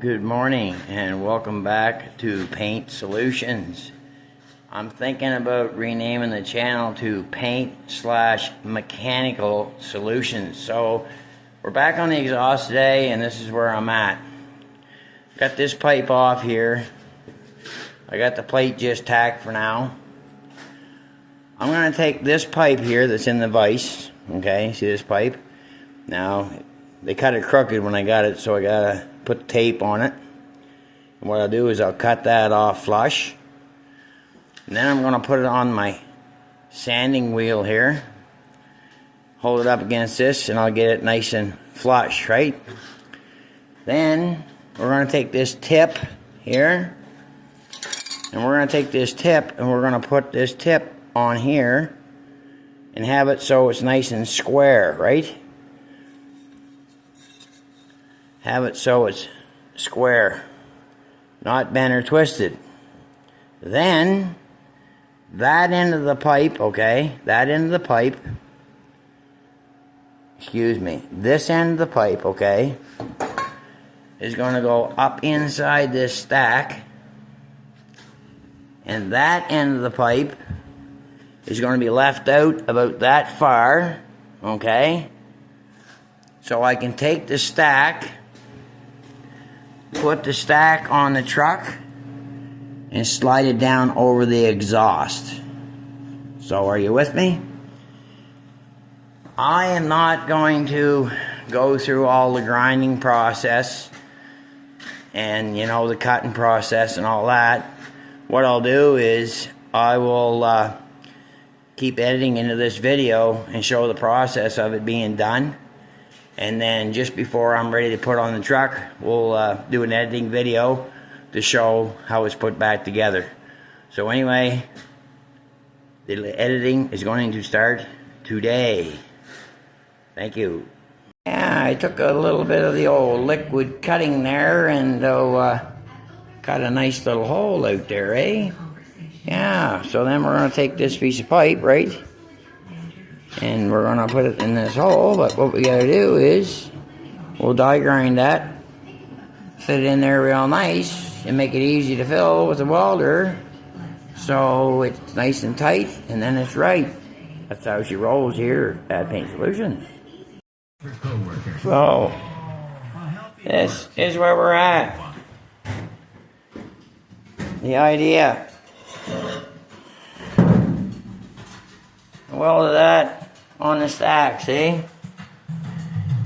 Good morning and welcome back to Paint Solutions. I'm thinking about renaming the channel to Paint/Mechanical Solutions. So we're back on the exhaust today and this is where I'm at. Got this pipe off here. I got the plate just tacked for now. I'm going to take this pipe here that's in the vise. Okay, see this pipe? Now, they cut it crooked when I got it, so I got to put tape on it. And what I'll do is I'll cut that off flush. And then I'm going to put it on my sanding wheel here. Hold it up against this and I'll get it nice and flush, right? Then we're going to take this tip here. And we're going to take this tip and we're going to put this tip on here. And have it so it's nice and square, right? Have it so it's square, not bent or twisted. Then, that end of the pipe, okay, that end of the pipe, excuse me, this end of the pipe, okay, is going to go up inside this stack. And that end of the pipe is going to be left out about that far, okay? So I can take the stack, put the stack on the truck, and slide it down over the exhaust. So are you with me? I am not going to go through all the grinding process and, you know, the cutting process and all that. What I'll do is I will keep editing into this video and show the process of it being done. And then just before I'm ready to put on the truck, we'll do an editing video to show how it's put back together. So anyway, the editing is going to start today. Thank you. Yeah, I took a little bit of the old liquid cutting there and cut a nice little hole out there, eh? Yeah, so then we're going to take this piece of pipe, right? And we're going to put it in this hole, but what we got to do is we'll die grind that, fit it in there real nice, and make it easy to fill with a welder so it's nice and tight, and then it's right. That's how she rolls here at Paint Solutions. So, this is where we're at. The idea. Weld that on the stack, see?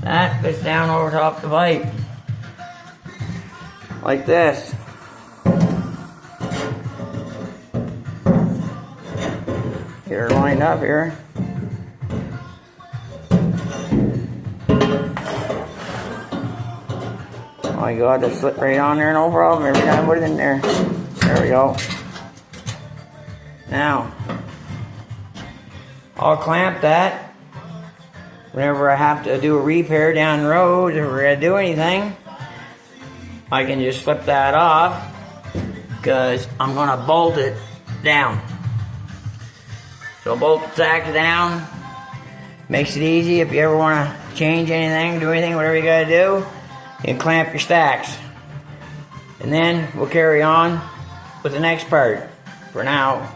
That fits down over top the pipe. Like this. Here, lined up here. Oh my God, that slip right on there, no problem. Every time I put it in there. There we go. Now, I'll clamp that whenever I have to do a repair down the road. If we're going to do anything, I can just slip that off because I'm going to bolt it down. So bolt the stack down. Makes it easy if you ever want to change anything, do anything, whatever you got to do. You can clamp your stacks. And then we'll carry on with the next part. For now,